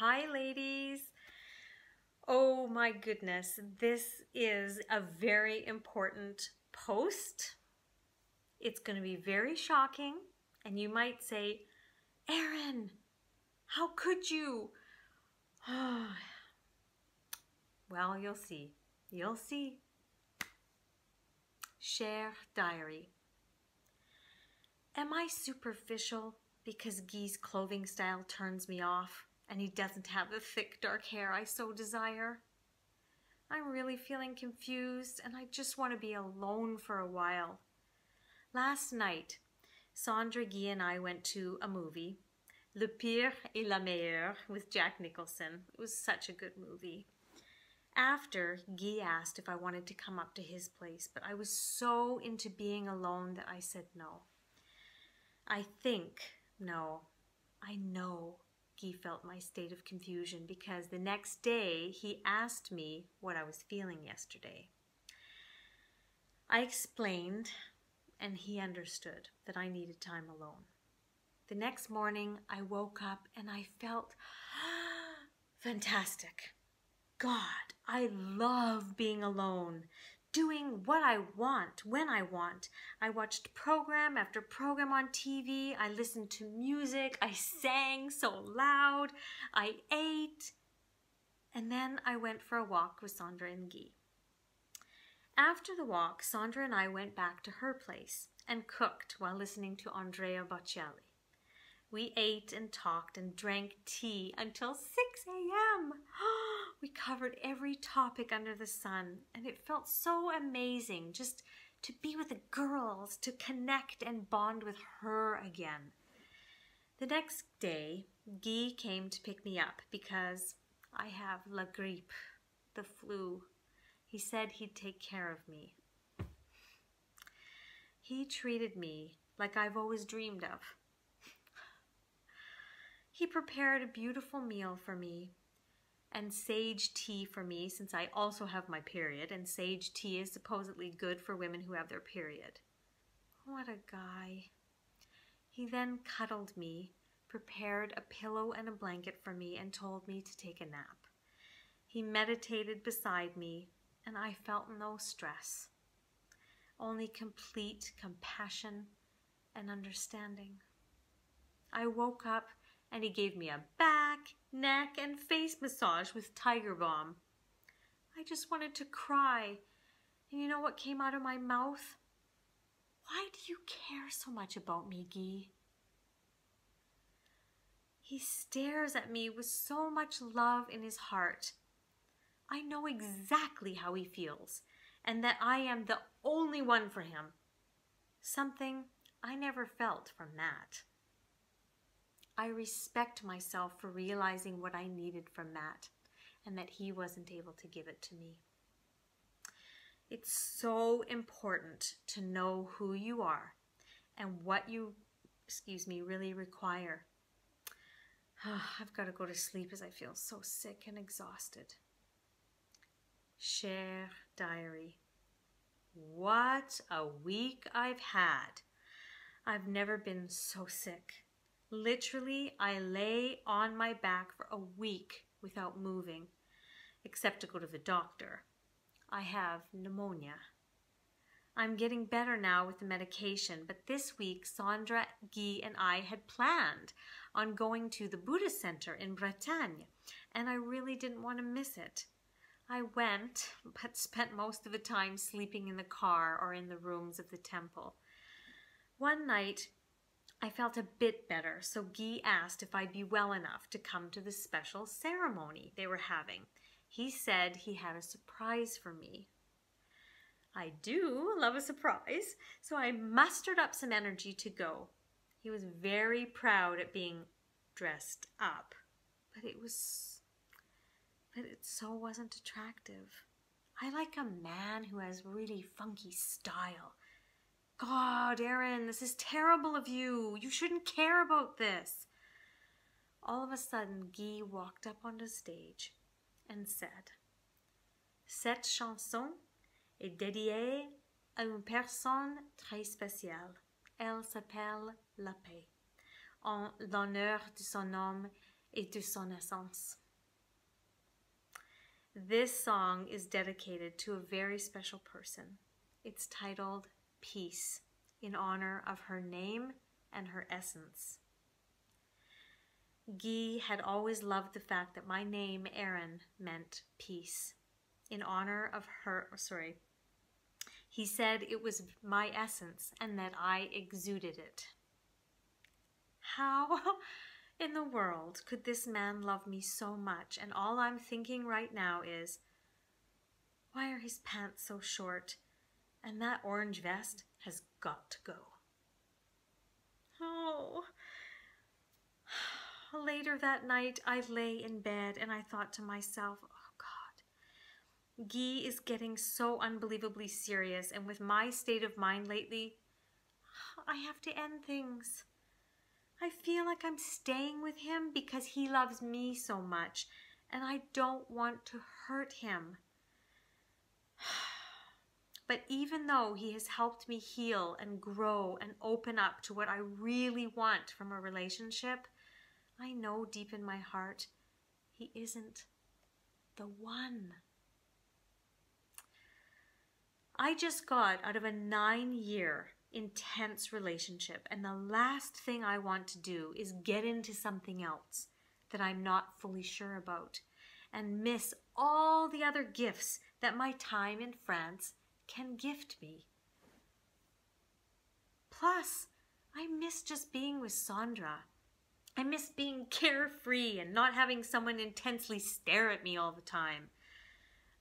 Hi, ladies. Oh my goodness, this is a very important post. It's going to be very shocking, and you might say, Erin, how could you? Well, you'll see. You'll see. Cher diary. Am I superficial because Guy's clothing style turns me off and he doesn't have the thick dark hair I so desire? I'm really feeling confused and I just want to be alone for a while. Last night, Sandra, Guy and I went to a movie, Le Pire et la Meilleure with Jack Nicholson. It was such a good movie. After, Guy asked if I wanted to come up to his place, but I was so into being alone that I said no. I know Guy felt my state of confusion because the next day he asked me what I was feeling yesterday. I explained and he understood that I needed time alone. The next morning I woke up and I felt fantastic. God, I love being alone, doing what I want, when I want. I watched program after program on TV. I listened to music. I sang so loud. I ate. And then I went for a walk with Sandra and Guy. After the walk, Sandra and I went back to her place and cooked while listening to Andrea Bocelli. We ate and talked and drank tea until 6 a.m. We covered every topic under the sun, and it felt so amazing just to be with the girls, to connect and bond with her again. The next day, Guy came to pick me up because I have la grippe, the flu. He said he'd take care of me. He treated me like I've always dreamed of. He prepared a beautiful meal for me and sage tea for me since I also have my period, and sage tea is supposedly good for women who have their period. What a guy. He then cuddled me, prepared a pillow and a blanket for me, and told me to take a nap. He meditated beside me, and I felt no stress, only complete compassion and understanding. I woke up and he gave me a back, neck, and face massage with Tiger Balm. I just wanted to cry. And you know what came out of my mouth? Why do you care so much about me, Guy? He stares at me with so much love in his heart. I know exactly how he feels, and that I am the only one for him. Something I never felt from Matt. I respect myself for realizing what I needed from Matt and that he wasn't able to give it to me. It's so important to know who you are and what you, really require. I've got to go to sleep as I feel so sick and exhausted. Cher diary. What a week I've had. I've never been so sick. Literally, I lay on my back for a week without moving, except to go to the doctor. I have pneumonia. I'm getting better now with the medication, but this week Sandra, Guy, and I had planned on going to the Buddhist center in Bretagne, and I really didn't want to miss it. I went, but spent most of the time sleeping in the car or in the rooms of the temple. One night, I felt a bit better, so Guy asked if I'd be well enough to come to the special ceremony they were having. He said he had a surprise for me. I do love a surprise, so I mustered up some energy to go. He was very proud at being dressed up, but it so wasn't attractive. I like a man who has really funky style. God, Erin, this is terrible of you. You shouldn't care about this. All of a sudden, Guy walked up on the stage and said, Cette chanson est dédiée à une personne très spéciale. Elle s'appelle La Paix, en l'honneur de son homme et de son essence. This song is dedicated to a very special person. It's titled Peace, in honor of her name and her essence. Guy had always loved the fact that my name, Erin, meant peace. In honor of her, he said it was my essence and that I exuded it. How in the world could this man love me so much? And all I'm thinking right now is, why are his pants so short? And that orange vest has got to go. Oh. Later that night, I lay in bed and I thought to myself, oh God, Guy is getting so unbelievably serious, and with my state of mind lately, I have to end things. I feel like I'm staying with him because he loves me so much, and I don't want to hurt him. But even though he has helped me heal and grow and open up to what I really want from a relationship, I know deep in my heart he isn't the one. I just got out of a 9-year intense relationship, and the last thing I want to do is get into something else that I'm not fully sure about and miss all the other gifts that my time in France can gift me. Plus, I miss just being with Sandra. I miss being carefree and not having someone intensely stare at me all the time.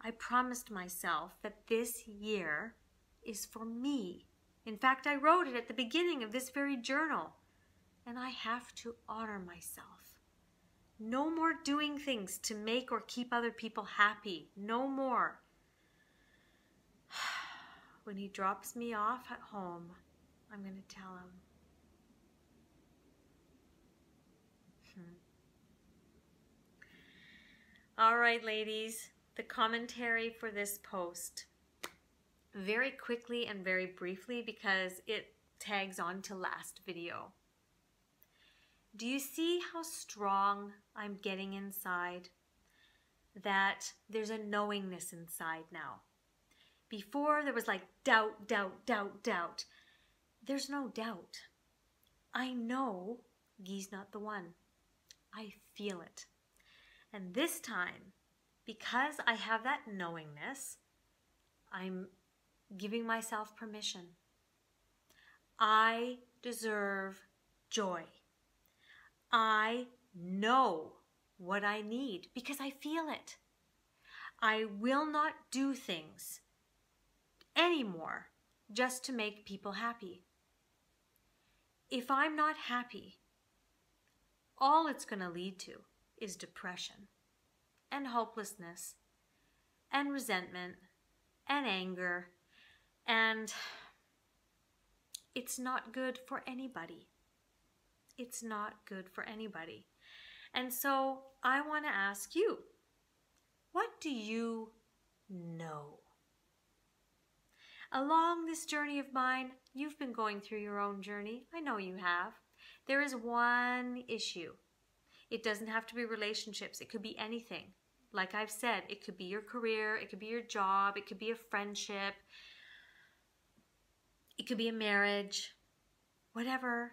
I promised myself that this year is for me. In fact, I wrote it at the beginning of this very journal, and I have to honor myself. No more doing things to make or keep other people happy. No more. When he drops me off at home, I'm going to tell him. All right, ladies, the commentary for this post. Very quickly and very briefly, because it tags on to last video. Do you see how strong I'm getting inside? That there's a knowingness inside now. Before there was like doubt, doubt, doubt, doubt. There's no doubt. I know Guy's not the one. I feel it. And this time, because I have that knowingness, I'm giving myself permission. I deserve joy. I know what I need because I feel it. I will not do things anymore just to make people happy. If I'm not happy, all it's going to lead to is depression and hopelessness and resentment and anger, and it's not good for anybody. It's not good for anybody. And so I want to ask you, what do you know? Along this journey of mine, you've been going through your own journey. I know you have. There is one issue. It doesn't have to be relationships. It could be anything. Like I've said, it could be your career, it could be your job, it could be a friendship, it could be a marriage, whatever.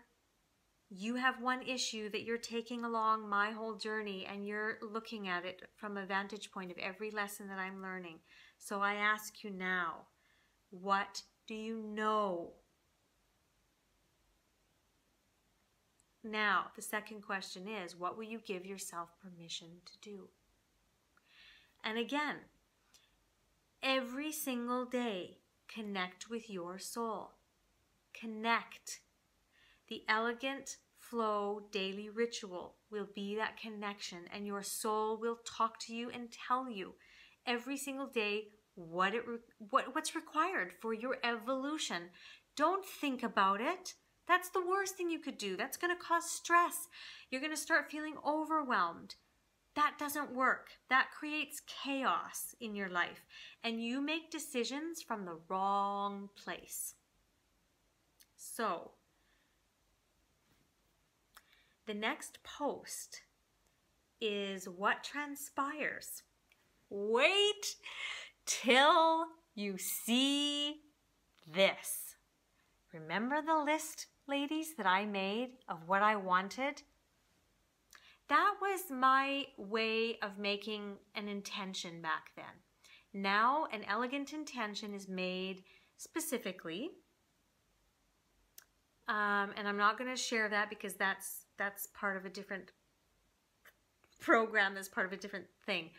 You have one issue that you're taking along my whole journey, and you're looking at it from a vantage point of every lesson that I'm learning. So I ask you now, what do you know? Now, the second question is, what will you give yourself permission to do? And again, every single day, connect with your soul. Connect. The elegant flow daily ritual will be that connection, and your soul will talk to you and tell you every single day what's required for your evolution. Don't think about it. That's the worst thing you could do. That's going to cause stress. You're going to start feeling overwhelmed. That doesn't work. That creates chaos in your life, and you make decisions from the wrong place. So, the next post is what transpires. Wait till you see this. Remember the list, ladies, that I made of what I wanted? That was my way of making an intention back then. Now, an elegant intention is made specifically, and I'm not going to share that because that's part of a different program, that's part of a different thing.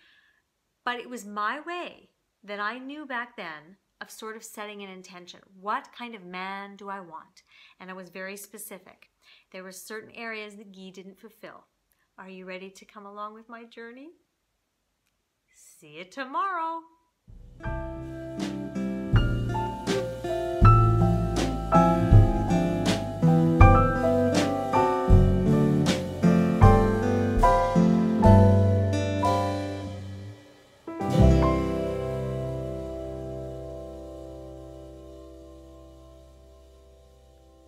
But it was my way that I knew back then of sort of setting an intention. What kind of man do I want? And I was very specific. There were certain areas that Guy didn't fulfill. Are you ready to come along with my journey? See you tomorrow.